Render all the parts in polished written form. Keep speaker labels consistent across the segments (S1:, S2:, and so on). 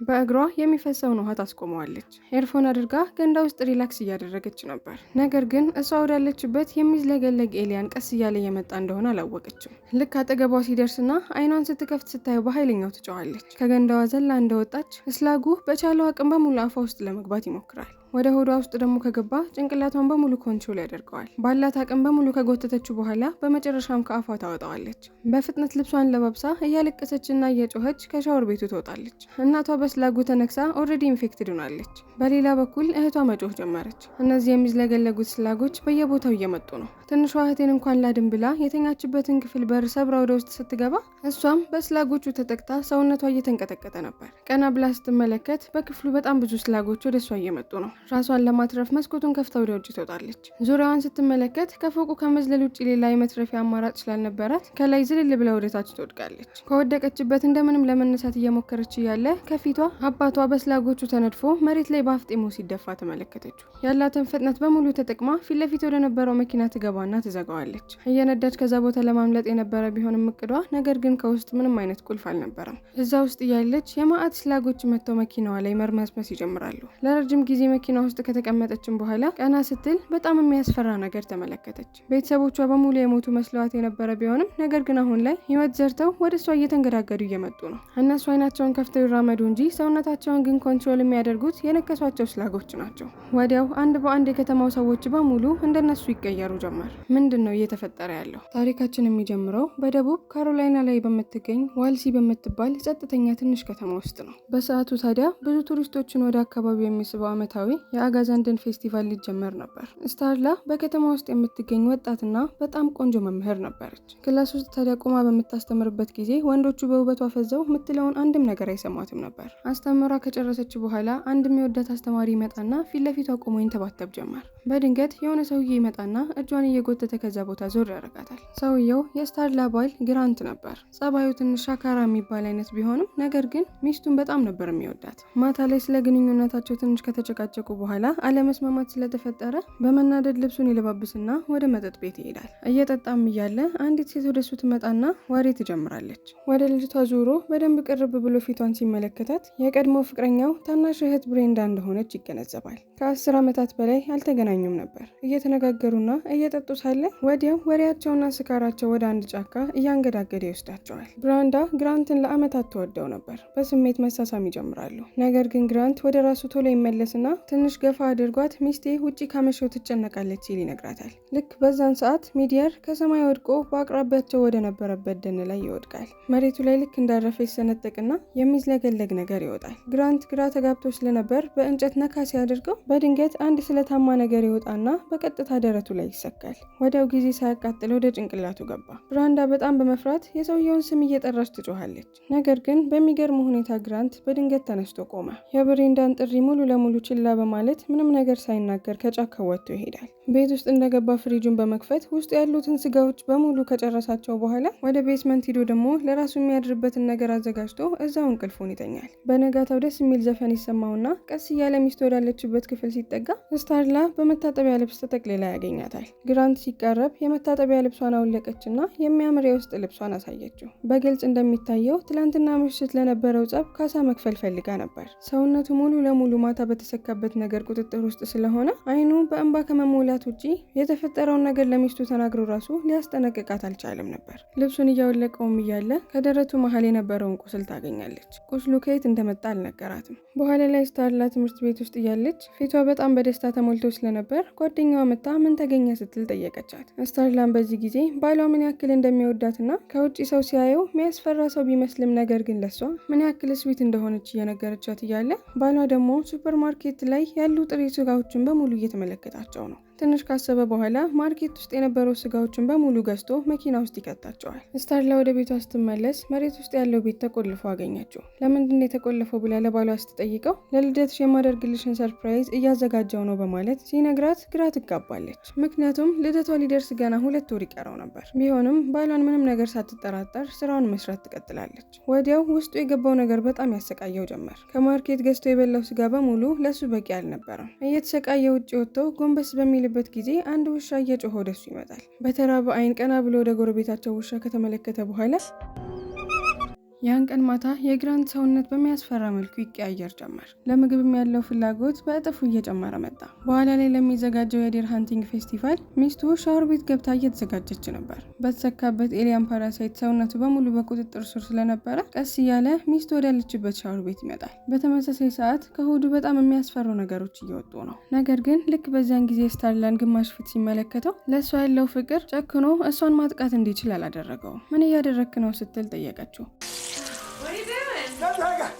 S1: በእግሯ የሚፈሰውን ውሃ ታስቆመዋለች። ኤርፎን አድርጋ ገንዳ ውስጥ ሪላክስ እያደረገች ነበር። ነገር ግን እሷ ወዳለችበት የሚዝለገለግ ኤሊያን ቀስ እያለ እየመጣ እንደሆነ አላወቀችም። ልክ አጠገቧ ሲደርስና አይኗን ስትከፍት ስታየው በኃይለኛው ትጮኻለች። ከገንዳዋ ዘላ እንደወጣች ስላጉ በቻለው አቅም በሙሉ አፏ ውስጥ ለመግባት ይሞክራል። ወደ ሆዷ ውስጥ ደግሞ ከገባ ጭንቅላቷን በሙሉ ኮንትሮል ያደርገዋል። ባላት አቅም በሙሉ ከጎተተችው በኋላ በመጨረሻም ከአፏ ታወጣዋለች። በፍጥነት ልብሷን ለባብሳ እያለቀሰችና እየጮኸች ከሻወር ቤቱ ትወጣለች። እናቷ በስላጉ ተነክሳ ኦልሬዲ ኢንፌክትድ ሆናለች። በሌላ በኩል እህቷ መጮህ ጀመረች። እነዚህ የሚዝለገለጉት ስላጎች በየቦታው እየመጡ ነው። ትንሿ እህቴን እንኳን ላድን ብላ የተኛችበትን ክፍል በር ሰብራ ወደ ውስጥ ስትገባ እሷም በስላጎቹ ተጠቅታ ሰውነቷ እየተንቀጠቀጠ ነበር። ቀና ብላ ስትመለከት በክፍሉ በጣም ብዙ ስላጎች ወደ እሷ እየመጡ ነው። ራሷን ለማትረፍ መስኮቱን ከፍታ ወደ ውጭ ትወጣለች። ዙሪያዋን ስትመለከት ከፎቁ ከመዝለል ውጭ ሌላ የመትረፊያ አማራጭ ስላልነበራት ከላይ ዝልል ብላ ወደታች ትወድቃለች። ከወደቀችበት እንደምንም ለመነሳት እየሞከረች እያለ ከፊቷ አባቷ በስላጎቹ ተነድፎ መሬት ላይ በአፍጢሙ ሲደፋ ተመለከተችው። ያላትን ፍጥነት በሙሉ ተጠቅማ ፊት ለፊት ወደ ነበረው መኪና ትገባና ትዘጋዋለች። እየነዳች ከዛ ቦታ ለማምለጥ የነበረ ቢሆንም እቅዷ፣ ነገር ግን ከውስጥ ምንም አይነት ቁልፍ አልነበረም። እዛ ውስጥ እያለች የማአት ስላጎች መጥተው መኪናዋ ላይ መርመስመስ ይጀምራሉ። ለረጅም ጊዜ መኪና ውስጥ ከተቀመጠችም በኋላ ቀና ስትል በጣም የሚያስፈራ ነገር ተመለከተች። ቤተሰቦቿ በሙሉ የሞቱ መስለዋት የነበረ ቢሆንም ነገር ግን አሁን ላይ ህይወት ዘርተው ወደ እሷ እየተንገዳገዱ እየመጡ ነው። እነሱ አይናቸውን ከፍተው ይራመዱ እንጂ ሰውነታቸውን ግን ኮንትሮል የሚያደርጉት የነከሷቸው ስላጎች ናቸው። ወዲያው አንድ በአንድ የከተማው ሰዎች በሙሉ እንደነሱ ይቀየሩ ጀመር። ምንድን ነው እየተፈጠረ ያለው? ታሪካችን የሚጀምረው በደቡብ ካሮላይና ላይ በምትገኝ ዋልሲ በምትባል ጸጥተኛ ትንሽ ከተማ ውስጥ ነው። በሰዓቱ ታዲያ ብዙ ቱሪስቶችን ወደ አካባቢው የሚስበው ዓመታዊ የአጋዛንደን ፌስቲቫል ሊጀመር ነበር። ስታርላ በከተማ ውስጥ የምትገኝ ወጣትና በጣም ቆንጆ መምህር ነበረች። ክላስ ውስጥ ታዲያ ቆማ በምታስተምርበት ጊዜ ወንዶቹ በውበቷ ፈዘው የምትለውን አንድም ነገር አይሰማትም ነበር። አስተምራ ከጨረሰች በኋላ አንድ የሚወዳት አስተማሪ ይመጣና ፊት ለፊቷ ቆሞ ይንተባተብ ጀመር። በድንገት የሆነ ሰውዬ ይመጣና እጇን እየጎተተ ከዛ ቦታ ዞር ያደርጋታል። ሰውየው የስታርላ ባል ግራንት ነበር። ጸባዩ ትንሽ ሻካራ የሚባል አይነት ቢሆንም ነገር ግን ሚስቱን በጣም ነበር የሚወዳት። ማታ ላይ ስለ ግንኙነታቸው ትንሽ ከተጨቃጨቁ በኋላ አለመስማማት ስለተፈጠረ በመናደድ ልብሱን ይለባብስና ወደ መጠጥ ቤት ይሄዳል። እየጠጣም እያለ አንዲት ሴት ወደሱ ትመጣና ወሬ ትጀምራለች። ወደ ልጅቷ ዞሮ በደንብ ቅርብ ብሎ ፊቷን ሲመለከታት የቀድሞ ፍቅረኛው ታናሽ እህት ብሬንዳ እንደሆነች ይገነዘባል። ከ10 ዓመታት በላይ አልተገናኙም ነበር። እየተነጋገሩና እየጠጡ ሳለ ወዲያው ወሬያቸውና ስካራቸው ወደ አንድ ጫካ እያንገዳገደ ይወስዳቸዋል። ብራንዳ ግራንትን ለዓመታት ተወደው ነበር። በስሜት መሳሳም ይጀምራሉ። ነገር ግን ግራንት ወደ ራሱ ቶሎ ይመለስና ትንሽ ገፋ አድርጓት ሚስቴ ውጪ ካመሸው ትጨነቃለች ሲል ይነግራታል። ልክ በዛን ሰዓት ሚዲየር ከሰማይ ወድቆ በአቅራቢያቸው ወደ ነበረበት ደን ላይ ይወድቃል። መሬቱ ላይ ልክ እንዳረፈ ይሰነጠቅና የሚዝለገለግ ነገር ይወጣል። ግራንት ግራ ተጋብቶ ስለነበር በእንጨት ነካ ሲያደርገው በድንገት አንድ ስለታማ ነገር ይወጣና በቀጥታ ደረቱ ላይ ይሰካል። ወዲያው ጊዜ ሳያቃጥል ወደ ጭንቅላቱ ገባ። ብራንዳ በጣም በመፍራት የሰውየውን ስም እየጠራች ትጮኻለች። ነገር ግን በሚገርም ሁኔታ ግራንት በድንገት ተነስቶ ቆመ። የብሬንዳን ጥሪ ሙሉ ለሙሉ ችላ በማለት ምንም ነገር ሳይናገር ከጫካው ወጥቶ ይሄዳል። ቤት ውስጥ እንደገባ ፍሪጁን በመክፈት ውስጥ ያሉትን ስጋዎች በሙሉ ከጨረሳቸው በኋላ ወደ ቤስመንት ሂዶ ደግሞ ለራሱ የሚያድርበትን ነገር አዘጋጅቶ እዛው እንቅልፉን ይተኛል። በነጋታው ደስ የሚል ዘፈን ይሰማውና ቀስ እያለ ሚስት ወዳለችበት ክፍል ሲጠጋ ስታርላ በመታጠቢያ ልብስ ተጠቅልላ ያገኛታል። ግራንት ሲቃረብ የመታጠቢያ ልብሷን አውለቀችና የሚያምር የውስጥ ልብሷን አሳየችው። በግልጽ እንደሚታየው ትላንትና ምሽት ለነበረው ጸብ ካሳ መክፈል ፈልጋ ነበር። ሰውነቱ ሙሉ ለሙሉ ማታ በተሰካበት ነገር ቁጥጥር ውስጥ ስለሆነ አይኑ በእንባ ከመሞላት ውጪ የተፈጠረውን ነገር ለሚስቱ ተናግሮ ራሱ ሊያስጠነቅቃት አልቻለም ነበር። ልብሱን እያወለቀውም እያለ ከደረቱ መሀል የነበረውን ቁስል ታገኛለች። ቁስሉ ከየት እንደመጣ አልነገራትም። በኋላ ላይ ስታርላ ትምህርት ቤት ውስጥ እያለች ፊቷ በጣም በደስታ ተሞልቶ ስለነበር ጓደኛዋ መታ ምን ተገኘ ስትል ጠየቀቻት። ስታርላን በዚህ ጊዜ ባሏ ምን ያክል እንደሚወዳትና ከውጪ ሰው ሲያየው የሚያስፈራ ሰው ቢመስልም ነገር ግን ለሷ ምን ያክል ስዊት እንደሆነች እየነገረቻት እያለ ባሏ ደግሞ ሱፐርማርኬት ላይ ያሉ ጥሬ ስጋዎችን በሙሉ እየተመለከታቸው ነው። ትንሽ ካሰበ በኋላ ማርኬት ውስጥ የነበረው ስጋዎችን በሙሉ ገዝቶ መኪና ውስጥ ይከታቸዋል። ስታርላ ወደ ቤቷ ስትመለስ መሬት ውስጥ ያለው ቤት ተቆልፎ አገኘችው። ለምንድን ነው የተቆለፈው ብላ ለባሏ ስትጠይቀው ለልደትሽ የማደርግልሽን ሰርፕራይዝ እያዘጋጀው ነው በማለት ሲነግራት ግራ ትጋባለች። ምክንያቱም ልደቷ ሊደርስ ገና 2 ወር ይቀረው ነበር። ቢሆንም ባሏን ምንም ነገር ሳትጠራጠር ስራውን መስራት ትቀጥላለች። ወዲያው ውስጡ የገባው ነገር በጣም ያሰቃየው ጀመር። ከማርኬት ገዝቶ የበላው ስጋ በሙሉ ለሱ በቂ አልነበረም። እየተሰቃየ ውጭ ወጥቶ ጎንበስ በሚል በት ጊዜ አንድ ውሻ እየጮኸ ወደሱ ይመጣል። በተራበ አይን ቀና ብሎ ወደ ጎረቤታቸው ውሻ ከተመለከተ በኋላ ያን ቀን ማታ የግራንት ሰውነት በሚያስፈራ መልኩ ይቀያየር ጀመር። ለምግብም ያለው ፍላጎት በእጥፉ እየጨመረ መጣ። በኋላ ላይ ለሚዘጋጀው የዴር ሃንቲንግ ፌስቲቫል ሚስቱ ሻወር ቤት ገብታ እየተዘጋጀች ነበር። በተሰካበት ኤሊያን ፓራሳይት ሰውነቱ በሙሉ በቁጥጥር ስር ስለነበረ ቀስ እያለ ሚስቱ ወዳለችበት ሻወር ቤት ይመጣል። በተመሳሳይ ሰዓት ከሆዱ በጣም የሚያስፈሩ ነገሮች እየወጡ ነው። ነገር ግን ልክ በዚያን ጊዜ ስታርላን ግማሽ ፊት ሲመለከተው ለእሷ ያለው ፍቅር ጨክኖ እሷን ማጥቃት እንዲችል አላደረገውም። ምን እያደረክ ነው ስትል ጠየቀችው።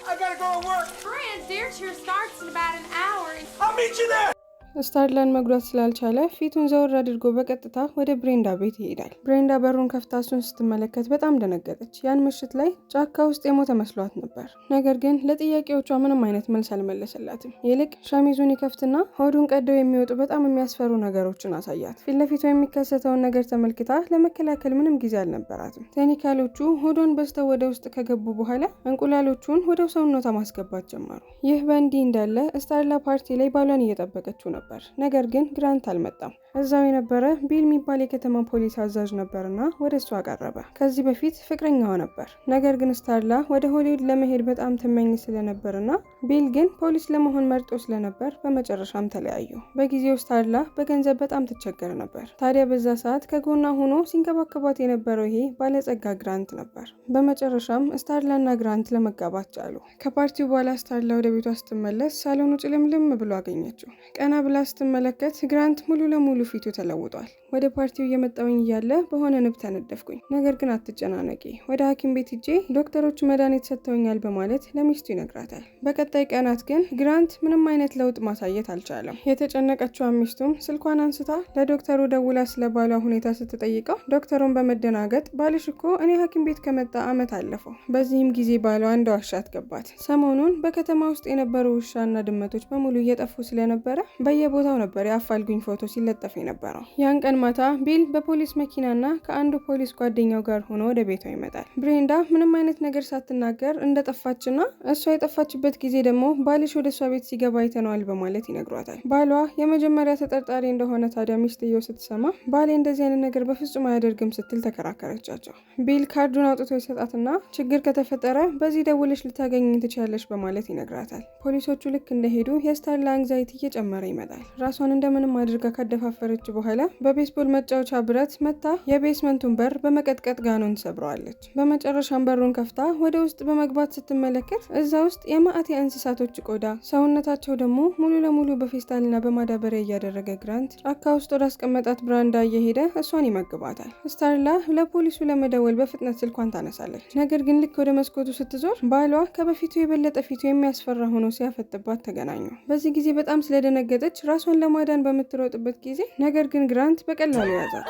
S2: I gotta go to work.
S3: Brand, their cheer starts in about an hour.
S2: I'll meet you there.
S1: ስታርላን መጉዳት ስላልቻለ ፊቱን ዘወር አድርጎ በቀጥታ ወደ ብሬንዳ ቤት ይሄዳል። ብሬንዳ በሩን ከፍታ እሱን ስትመለከት በጣም ደነገጠች። ያን ምሽት ላይ ጫካ ውስጥ የሞተ መስሏት ነበር። ነገር ግን ለጥያቄዎቿ ምንም አይነት መልስ አልመለሰላትም። ይልቅ ሸሚዙን ይከፍትና ሆዱን ቀደው የሚወጡ በጣም የሚያስፈሩ ነገሮችን አሳያት። ፊት ለፊቷ የሚከሰተውን ነገር ተመልክታ ለመከላከል ምንም ጊዜ አልነበራትም። ቴኒካሎቹ ሆዷን በስተው ወደ ውስጥ ከገቡ በኋላ እንቁላሎቹን ወደ ሰውነቷ ማስገባት ጀመሩ። ይህ በእንዲህ እንዳለ ስታርላ ፓርቲ ላይ ባሏን እየጠበቀችው ነበር። ነገር ግን ግራንት አልመጣም። እዛው የነበረ ቢል የሚባል የከተማ ፖሊስ አዛዥ ነበርና ወደ እሷ አቀረበ። ከዚህ በፊት ፍቅረኛዋ ነበር። ነገር ግን ስታርላ ወደ ሆሊውድ ለመሄድ በጣም ትመኝ ስለነበርና ቢል ግን ፖሊስ ለመሆን መርጦ ስለነበር በመጨረሻም ተለያዩ። በጊዜው ስታርላ በገንዘብ በጣም ትቸገር ነበር። ታዲያ በዛ ሰዓት ከጎኗ ሆኖ ሲንከባከባት የነበረው ይሄ ባለጸጋ ግራንት ነበር። በመጨረሻም ስታርላና ግራንት ለመጋባት ቻሉ። ከፓርቲው በኋላ ስታርላ ወደ ቤቷ ስትመለስ ሳሎኑ ጭልምልም ብሎ አገኘችው። ቀና ብላ ስትመለከት ግራንት ሙሉ ለሙሉ ፊቱ ተለውጧል። ወደ ፓርቲው እየመጣውኝ እያለ በሆነ ንብ ተነደፍኩኝ። ነገር ግን አትጨናነቂ፣ ወደ ሐኪም ቤት ሂጄ ዶክተሮች መድኃኒት ሰጥተውኛል በማለት ለሚስቱ ይነግራታል። በቀጣይ ቀናት ግን ግራንት ምንም አይነት ለውጥ ማሳየት አልቻለም። የተጨነቀችው ሚስቱም ስልኳን አንስታ ለዶክተሩ ደውላ ስለ ባሏ ሁኔታ ስትጠይቀው ዶክተሩን በመደናገጥ ባልሽ እኮ እኔ ሐኪም ቤት ከመጣ ዓመት አለፈው። በዚህም ጊዜ ባሏ እንደ ዋሻት ገባት። ሰሞኑን በከተማ ውስጥ የነበሩ ውሻና ድመቶች በሙሉ እየጠፉ ስለነበረ በየቦታው ነበር የአፋልጉኝ ፎቶ ሲለጠፍ የነበረው። ያን ቀን ማታ ቢል በፖሊስ መኪናና ከአንዱ ፖሊስ ጓደኛው ጋር ሆኖ ወደ ቤቷ ይመጣል። ብሬንዳ ምንም አይነት ነገር ሳትናገር እንደጠፋችና እሷ የጠፋችበት ጊዜ ደግሞ ባልሽ ወደ እሷ ቤት ሲገባ አይተነዋል በማለት ይነግሯታል። ባሏ የመጀመሪያ ተጠርጣሪ እንደሆነ ታዲያ ሚስትየው ስትሰማ ባሌ እንደዚህ አይነት ነገር በፍጹም አያደርግም ስትል ተከራከረቻቸው። ቢል ካርዱን አውጥቶ ይሰጣትና ችግር ከተፈጠረ በዚህ ደውለሽ ልታገኝ ትችያለሽ በማለት ይነግራታል። ፖሊሶቹ ልክ እንደሄዱ የስታርላ አንግዛይቲ እየጨመረ ይመጣል። ራሷን እንደምንም አድርጋ ካደፋፈረች በኋላ በቤስቦል መጫወቻ ብረት መታ የቤስመንቱን በር በመቀጥቀጥ ጋኑን ሰብረዋለች። በመጨረሻም በሩን ከፍታ ወደ ውስጥ በመግባት ስትመለከት እዛ ውስጥ የማዕት የእንስሳቶች ቆዳ፣ ሰውነታቸው ደግሞ ሙሉ ለሙሉ በፌስታልና በማዳበሪያ እያደረገ ግራንት ጫካ ውስጥ ወዳስቀመጣት ብራንዳ እየሄደ እሷን ይመግባታል። ስታርላ ለፖሊሱ ለመደወል በፍጥነት ስልኳን ታነሳለች። ነገር ግን ልክ ወደ መስኮቱ ስትዞር ባሏ ከበፊቱ የበለጠ ፊቱ የሚያስፈራ ሆኖ ሲያፈጥባት ተገናኙ። በዚህ ጊዜ በጣም ስለደነገጠች ራሷን ለማዳን በምትሮጥበት ጊዜ ነገር ግን ግራንት በቀላሉ ያዛት።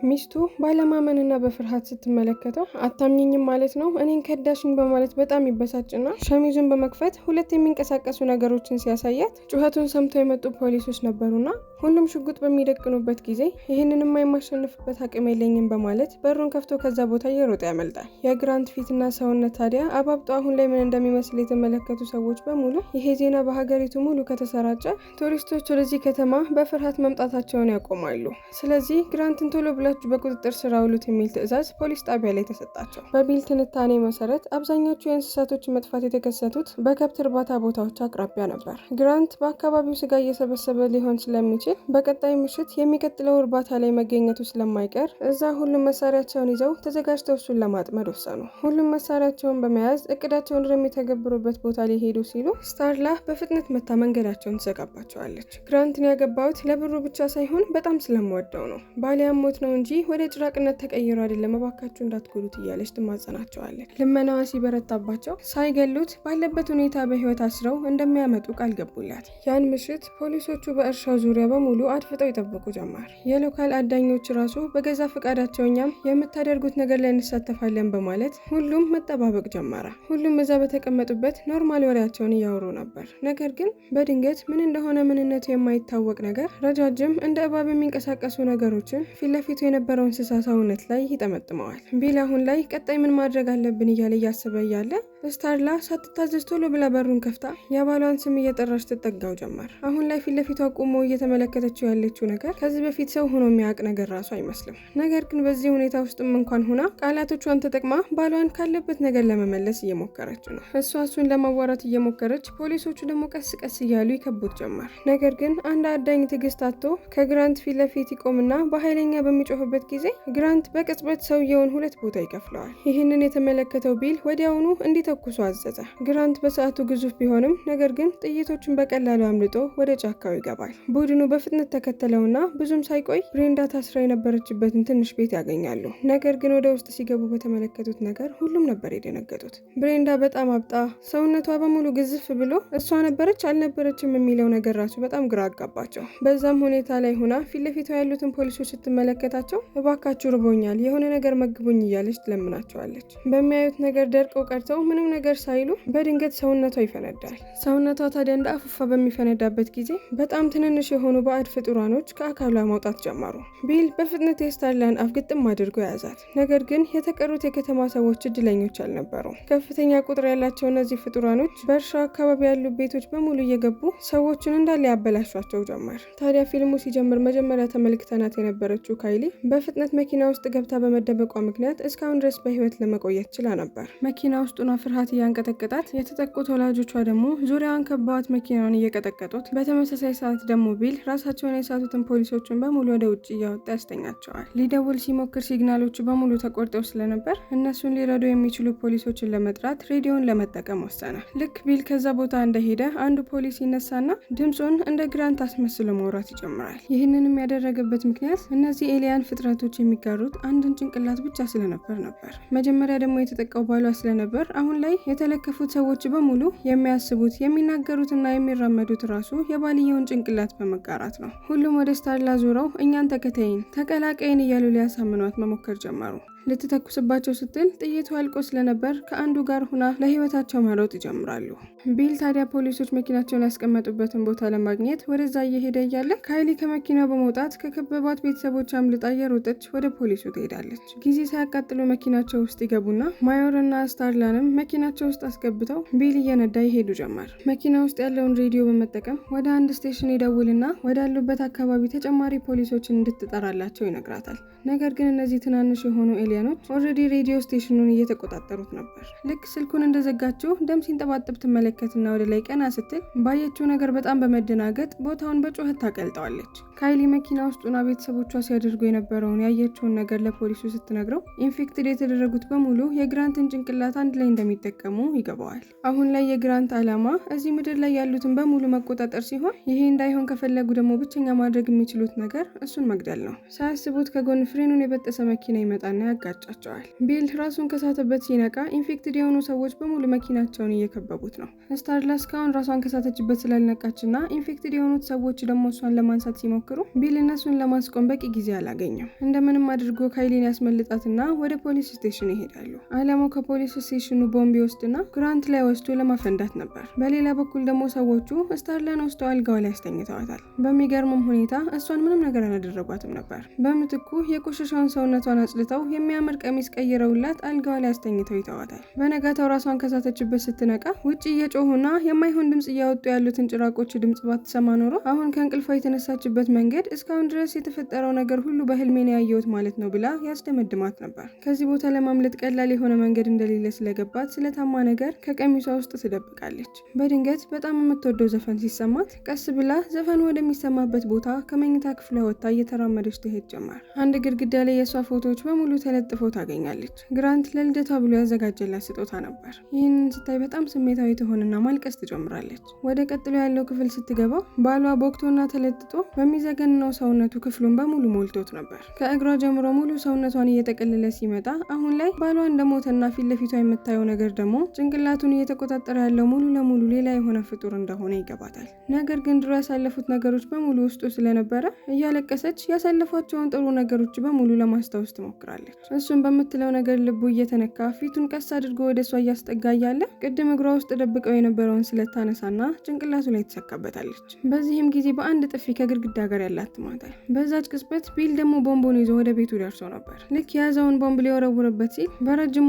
S1: ሚስቱ ባለማመንና በፍርሃት ስትመለከተው አታምኝም ማለት ነው እኔን ከዳሽኝ በማለት በጣም ይበሳጭና ሸሚዙን በመክፈት ሁለት የሚንቀሳቀሱ ነገሮችን ሲያሳያት ጩኸቱን ሰምተው የመጡ ፖሊሶች ነበሩና ሁሉም ሽጉጥ በሚደቅኑበት ጊዜ ይህንንም የማሸንፍበት አቅም የለኝም በማለት በሩን ከፍቶ ከዛ ቦታ እየሮጠ ያመልጣል። የግራንት ፊትና ሰውነት ታዲያ አባብጦ አሁን ላይ ምን እንደሚመስል የተመለከቱ ሰዎች በሙሉ ይሄ ዜና በሀገሪቱ ሙሉ ከተሰራጨ ቱሪስቶች ወደዚህ ከተማ በፍርሃት መምጣታቸውን ያቆማሉ። ስለዚህ ግራንትን ቶሎ ብላችሁ በቁጥጥር ስር አውሉት የሚል ትዕዛዝ ፖሊስ ጣቢያ ላይ ተሰጣቸው። በቢል ትንታኔ መሰረት አብዛኞቹ የእንስሳቶች መጥፋት የተከሰቱት በከብት እርባታ ቦታዎች አቅራቢያ ነበር። ግራንት በአካባቢው ስጋ እየሰበሰበ ሊሆን ስለሚችል በቀጣይ ምሽት የሚቀጥለው እርባታ ላይ መገኘቱ ስለማይቀር እዛ ሁሉም መሳሪያቸውን ይዘው ተዘጋጅተው እሱን ለማጥመድ ወሰኑ። ሁሉም መሳሪያቸውን በመያዝ እቅዳቸውን የሚተገብሩበት ቦታ ሊሄዱ ሲሉ ስታርላ በፍጥነት መታ መንገዳቸውን ትዘጋባቸዋለች። ግራንትን ያገባሁት ለብሩ ብቻ ሳይሆን በጣም ስለምወደው ነው። ባሊያ ሞት ነው እንጂ ወደ ጭራቅነት ተቀይሮ አይደለም፣ እባካችሁ እንዳትጎዱት እያለች ትማጸናቸዋለች። ልመናዋ ሲበረታባቸው ሳይገሉት ባለበት ሁኔታ በህይወት አስረው እንደሚያመጡ ቃል ገቡላት። ያን ምሽት ፖሊሶቹ በእርሻው ዙሪያ በሙሉ አድፍጠው ይጠብቁ ጀመር። የሎካል አዳኞች ራሱ በገዛ ፈቃዳቸው እኛም የምታደርጉት ነገር ላይ እንሳተፋለን በማለት ሁሉም መጠባበቅ ጀመረ። ሁሉም እዛ በተቀመጡበት ኖርማል ወሬያቸውን እያወሩ ነበር። ነገር ግን በድንገት ምን እንደሆነ ምንነቱ የማይታወቅ ነገር ረጃጅም እንደ እባብ የሚንቀሳቀሱ ነገሮችን ፊት ለፊቱ የነበረው እንስሳ ሰውነት ላይ ይጠመጥመዋል። ቢል አሁን ላይ ቀጣይ ምን ማድረግ አለብን እያለ እያሰበ እያለ ስታርላ ሳትታዘዝ ቶሎ ብላ በሩን ከፍታ የባሏን ስም እየጠራች ትጠጋው ጀመር። አሁን ላይ ፊት ለፊቷ ቆሞ እየተመለከተችው ያለችው ነገር ከዚህ በፊት ሰው ሆኖ የሚያውቅ ነገር ራሱ አይመስልም። ነገር ግን በዚህ ሁኔታ ውስጥም እንኳን ሆና ቃላቶቿን ተጠቅማ ባሏን ካለበት ነገር ለመመለስ እየሞከረች ነው። እሱን ለማዋራት እየሞከረች፣ ፖሊሶቹ ደግሞ ቀስ ቀስ እያሉ ይከቡት ጀመር። ነገር ግን አንድ አዳኝ ትዕግስት አጥቶ ከግራንት ፊት ለፊት ይቆምና በኃይለኛ በሚጮህበት ጊዜ ግራንት በቅጽበት ሰውየውን ሁለት ቦታ ይከፍለዋል። ይህንን የተመለከተው ቢል ወዲያውኑ እንዲተኩሱ አዘዘ። ግራንት በሰዓቱ ግዙፍ ቢሆንም ነገር ግን ጥይቶቹን በቀላሉ አምልጦ ወደ ጫካው ይገባል። ቡድኑ በፍጥነት ተከተለውና ብዙም ሳይቆይ ብሬንዳ ታስራ የነበረችበትን ትንሽ ቤት ያገኛሉ። ነገር ግን ወደ ውስጥ ሲገቡ በተመለከቱት ነገር ሁሉም ነበር የደነገጡት። ብሬንዳ በጣም አብጣ፣ ሰውነቷ በሙሉ ግዝፍ ብሎ እሷ ነበረች አልነበረችም የሚለው ነገር ራሱ በጣም ግራ አጋባቸው። በዛም ሁኔታ ላይ ሆና ፊት ለፊቷ ያሉትን ፖሊሶች ስትመለከታቸው እባካችሁ ርቦኛል፣ የሆነ ነገር መግቡኝ እያለች ትለምናቸዋለች። በሚያዩት ነገር ደርቀው ቀርተው ምንም ነገር ሳይሉ በድንገት ሰውነቷ ይፈነዳል። ሰውነቷ ታዲያ እንደ አፉፋ በሚፈነዳበት ጊዜ በጣም ትንንሽ የሆኑ ባዕድ ፍጡራኖች ከአካሏ ማውጣት ጀመሩ። ቢል በፍጥነት የስታርላን አፍ ግጥም አድርጎ ያዛት። ነገር ግን የተቀሩት የከተማ ሰዎች እድለኞች አልነበሩም። ከፍተኛ ቁጥር ያላቸው እነዚህ ፍጡራኖች በእርሻ አካባቢ ያሉ ቤቶች በሙሉ እየገቡ ሰዎችን እንዳለ ያበላሿቸው ጀመር። ታዲያ ፊልሙ ሲጀምር መጀመሪያ ተመልክተናት የነበረችው ካይሊ በፍጥነት መኪና ውስጥ ገብታ በመደበቋ ምክንያት እስካሁን ድረስ በህይወት ለመቆየት ችላ ነበር። መኪና ውስጥ ሆና ፍርሃት እያንቀጠቀጣት፣ የተጠቁት ወላጆቿ ደግሞ ዙሪያዋን ከባዋት መኪናውን እየቀጠቀጡት፣ በተመሳሳይ ሰዓት ደግሞ ቢል ራሳቸውን የሳቱትን ፖሊሶችን በሙሉ ወደ ውጭ እያወጣ ያስተኛቸዋል። ሊደውል ሲሞክር ሲግናሎቹ በሙሉ ተቆርጠው ስለነበር እነሱን ሊረዱ የሚችሉ ፖሊሶችን ለመጥራት ሬዲዮን ለመጠቀም ወሰነ። ልክ ቢል ከዛ ቦታ እንደሄደ አንዱ ፖሊስ ይነሳና ድምፁን እንደ ግራንት አስመስሎ ማውራት ይጀምራል። ይህንንም ያደረገበት ምክንያት እነዚህ ኤሊያን ፍጥረቶች የሚጋሩት አንድን ጭንቅላት ብቻ ስለነበር ነበር። መጀመሪያ ደግሞ የተጠቃው ባሏ ስለነበር አሁን ላይ የተለከፉት ሰዎች በሙሉ የሚያስቡት የሚናገሩትና የሚራመዱት ራሱ የባልየውን ጭንቅላት በመጋራት ነው። ሁሉም ወደ ስታርላ ዞረው እኛን ተከተይን፣ ተቀላቀይን እያሉ ሊያሳምኗት መሞከር ጀመሩ። ልትተኩስባቸው ስትል ጥይቱ አልቆ ስለነበር ከአንዱ ጋር ሁና ለህይወታቸው መሮጥ ይጀምራሉ። ቢል ታዲያ ፖሊሶች መኪናቸውን ያስቀመጡበትን ቦታ ለማግኘት ወደዛ እየሄደ እያለ ካይሊ ከመኪናው በመውጣት ከከበባት ቤተሰቦች አምልጣ እየሮጠች ወደ ፖሊሱ ትሄዳለች። ጊዜ ሳያቃጥሉ መኪናቸው ውስጥ ይገቡና ማዮርና ስታርላንም መኪናቸው ውስጥ አስገብተው ቢል እየነዳ ይሄዱ ጀመር። መኪና ውስጥ ያለውን ሬዲዮ በመጠቀም ወደ አንድ ስቴሽን ይደውልና ወዳሉበት አካባቢ ተጨማሪ ፖሊሶችን እንድትጠራላቸው ይነግራታል። ነገር ግን እነዚህ ትናንሽ የሆኑ ኤሊያኖች ኦልሬዲ ሬዲዮ ስቴሽኑን እየተቆጣጠሩት ነበር። ልክ ስልኩን እንደዘጋችው ደም ሲንጠባጠብ ትመለከትና ወደ ላይ ቀና ስትል ባየችው ነገር በጣም በመደናገጥ ቦታውን በጩኸት ታቀልጠዋለች። ካይሊ መኪና ውስጥ ሆና ቤተሰቦቿ ሲያደርጉ የነበረውን ያየችውን ነገር ለፖሊሱ ስትነግረው ኢንፌክትድ የተደረጉት በሙሉ የግራንትን ጭንቅላት አንድ ላይ እንደሚጠቀሙ ይገባዋል። አሁን ላይ የግራንት ዓላማ እዚህ ምድር ላይ ያሉትን በሙሉ መቆጣጠር ሲሆን ይሄ እንዳይሆን ከፈለጉ ደግሞ ብቸኛ ማድረግ የሚችሉት ነገር እሱን መግደል ነው። ሳያስቡት ከጎን ፍሬኑን የበጠሰ መኪና ይመጣና ያጋጫቸዋል። ቢል ራሱን ከሳተበት ሲነቃ ኢንፌክትድ የሆኑ ሰዎች በሙሉ መኪናቸውን እየከበቡት ነው። ስታርላ እስካሁን ራሷን ከሳተችበት ስላልነቃችና ኢንፌክትድ የሆኑት ሰዎች ደግሞ እሷን ለማንሳት ሲሞክሩ ቢል እነሱን ለማስቆም በቂ ጊዜ አላገኘም። እንደምንም አድርጎ ካይሊን ያስመልጣትና ወደ ፖሊስ ስቴሽን ይሄዳሉ። ዓላማው ከፖሊስ ስቴሽኑ ቦምብ ይወስድና ግራንት ላይ ወስዶ ለማፈንዳት ነበር። በሌላ በኩል ደግሞ ሰዎቹ ስታርላን ወስደው አልጋዋ ላይ ያስተኝተዋታል። በሚገርምም ሁኔታ እሷን ምንም ነገር አላደረጓትም ነበር። በምትኩ የቆሸሸውን ሰውነቷን አጽድተው የሚያምር ቀሚስ ቀይረውላት አልጋዋ ላይ አስተኝተው ይተዋታል። በነጋታው ራሷን ከሳተችበት ስትነቃ ውጭ እየጮሁና የማይሆን ድምጽ እያወጡ ያሉትን ጭራቆች ድምጽ ባትሰማ ኖሮ አሁን ከእንቅልፏ የተነሳችበት መንገድ እስካሁን ድረስ የተፈጠረው ነገር ሁሉ በህልሜ ነው ያየሁት ማለት ነው ብላ ያስደመድማት ነበር። ከዚህ ቦታ ለማምለጥ ቀላል የሆነ መንገድ እንደሌለ ስለገባት ስለታማ ነገር ከቀሚሷ ውስጥ ትደብቃለች። በድንገት በጣም የምትወደው ዘፈን ሲሰማት ቀስ ብላ ዘፈኑ ወደሚሰማበት ቦታ ከመኝታ ክፍሏ ወጥታ እየተራመደች ትሄድ ጀመር። አንድ ግድግዳ ላይ የሷ ፎቶዎች በሙሉ ተለጥፈው ታገኛለች። ግራንት ለልደቷ ብሎ ያዘጋጀላት ስጦታ ነበር። ይህንን ስታይ በጣም ስሜታዊ ትሆንና ማልቀስ ትጀምራለች። ወደ ቀጥሎ ያለው ክፍል ስትገባ ባሏ ቦክቶና ተለጥጦ በሚዘገንነው ሰውነቱ ክፍሉን በሙሉ ሞልቶት ነበር። ከእግሯ ጀምሮ ሙሉ ሰውነቷን እየጠቀለለ ሲመጣ አሁን ላይ ባሏ እንደሞተና ፊት ለፊቷ የምታየው ነገር ደግሞ ጭንቅላቱን እየተቆጣጠረ ያለው ሙሉ ለሙሉ ሌላ የሆነ ፍጡር እንደሆነ ይገባታል። ነገር ግን ድሮ ያሳለፉት ነገሮች በሙሉ ውስጡ ስለነበረ እያለቀሰች ያሳለፏቸውን ጥሩ ነገሮች በሙሉ ለማስታወስ ትሞክራለች። እሱን በምትለው ነገር ልቡ እየተነካ ፊቱን ቀስ አድርጎ ወደ እሷ እያስጠጋ እያለ ቅድም እግሯ ውስጥ ደብቀው የነበረውን ስለት ታነሳና ጭንቅላቱ ላይ ትሰካበታለች። በዚህም ጊዜ በአንድ ጥፊ ከግድግዳ ጋር ያላትማታል። በዛች ቅጽበት ቢል ደግሞ ቦምቡን ይዞ ወደ ቤቱ ደርሶ ነበር። ልክ የያዘውን ቦምብ ሊወረውርበት ሲል በረጅሙ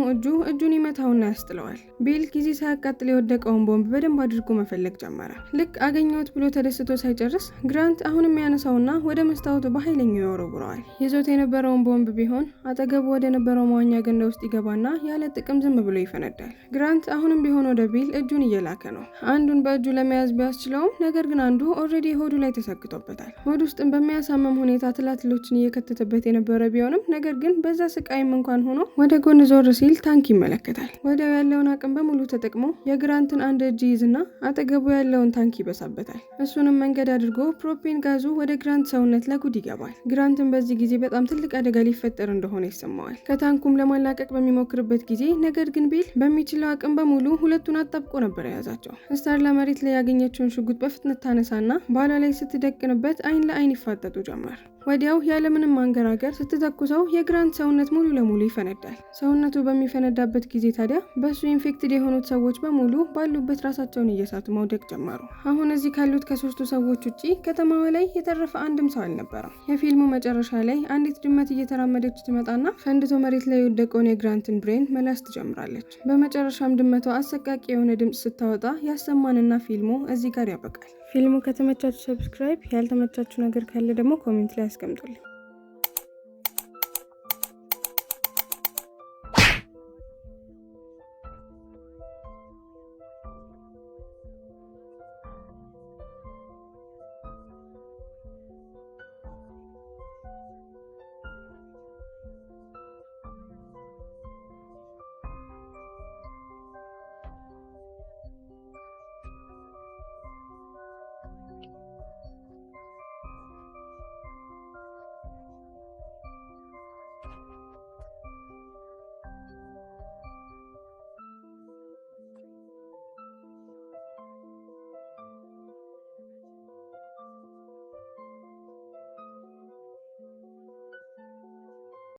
S1: እጁን ይመታውና ያስጥለዋል። ቢል ጊዜ ሳያቃጥል የወደቀውን ቦምብ በደንብ አድርጎ መፈለግ ጀመረ። ልክ አገኘሁት ብሎ ተደስቶ ሳይጨርስ ግራንት አሁንም ያነሳውና ወደ መስታወቱ በኃይለኛው ይወረውረዋል። ይዞት የነበረውን ቦምብ ቢሆን አጠገቡ ወደ ነበረው መዋኛ ገንዳ ውስጥ ይገባና ያለ ጥቅም ዝም ብሎ ይፈነዳል። ግራንት አሁንም ቢሆን ወደ ቢል እጁን እየላከ ነው። አንዱን በእጁ ለመያዝ ቢያስችለውም ነገር ግን አንዱ ኦልሬዲ ሆዱ ላይ ተሰክቶበታል። ሆድ ውስጥም በሚያሳምም ሁኔታ ትላትሎችን እየከተተበት የነበረ ቢሆንም ነገር ግን በዛ ስቃይም እንኳን ሆኖ ወደ ጎን ዞር ሲል ታንክ ይመለከታል። ወዲያው ያለውን አቅም በሙሉ ተጠቅሞ የግራንትን አንድ እጅ ይዝና አጠገቡ ያለውን ታንክ ይበሳበታል። እሱንም መንገድ አድርጎ ፕሮፔን ጋዙ ወደ ግራንት ሰውነት ለጉድ ይገባል። ግራንትን በዚህ ጊዜ በጣም ትልቅ አደጋ ሊፈጠር እንደሆነ ይሰማዋል። ከታንኩም ለማላቀቅ በሚሞክርበት ጊዜ ነገር ግን ቢል በሚችለው አቅም በሙሉ ሁለቱን አጣብቆ ነበር የያዛቸው። ስታርላ መሬት ላይ ያገኘችውን ሽጉጥ በፍጥነት ታነሳና ባሏ ላይ ስትደቅንበት አይን ለአይን ይፋጠጡ ጀመር። ወዲያው ያለምንም ማንገራገር ስትተኩሰው የግራንት ሰውነት ሙሉ ለሙሉ ይፈነዳል። ሰውነቱ በሚፈነዳበት ጊዜ ታዲያ በሱ ኢንፌክትድ የሆኑት ሰዎች በሙሉ ባሉበት ራሳቸውን እየሳቱ መውደቅ ጀመሩ። አሁን እዚህ ካሉት ከ3 ሰዎች ውጪ ከተማዋ ላይ የተረፈ አንድም ሰው አልነበረም። የፊልሙ መጨረሻ ላይ አንዲት ድመት እየተራመደች ትመጣና ፈንድቶ መሬት ላይ የወደቀውን የግራንትን ብሬን መላስ ትጀምራለች። በመጨረሻም ድመቷ አሰቃቂ የሆነ ድምጽ ስታወጣ ያሰማንና ፊልሙ እዚህ ጋር ያበቃል። ፊልሙ ከተመቻችሁ ሰብስክራይብ፣ ያልተመቻችሁ ነገር ካለ ደግሞ ኮሜንት ላይ አስቀምጡልኝ።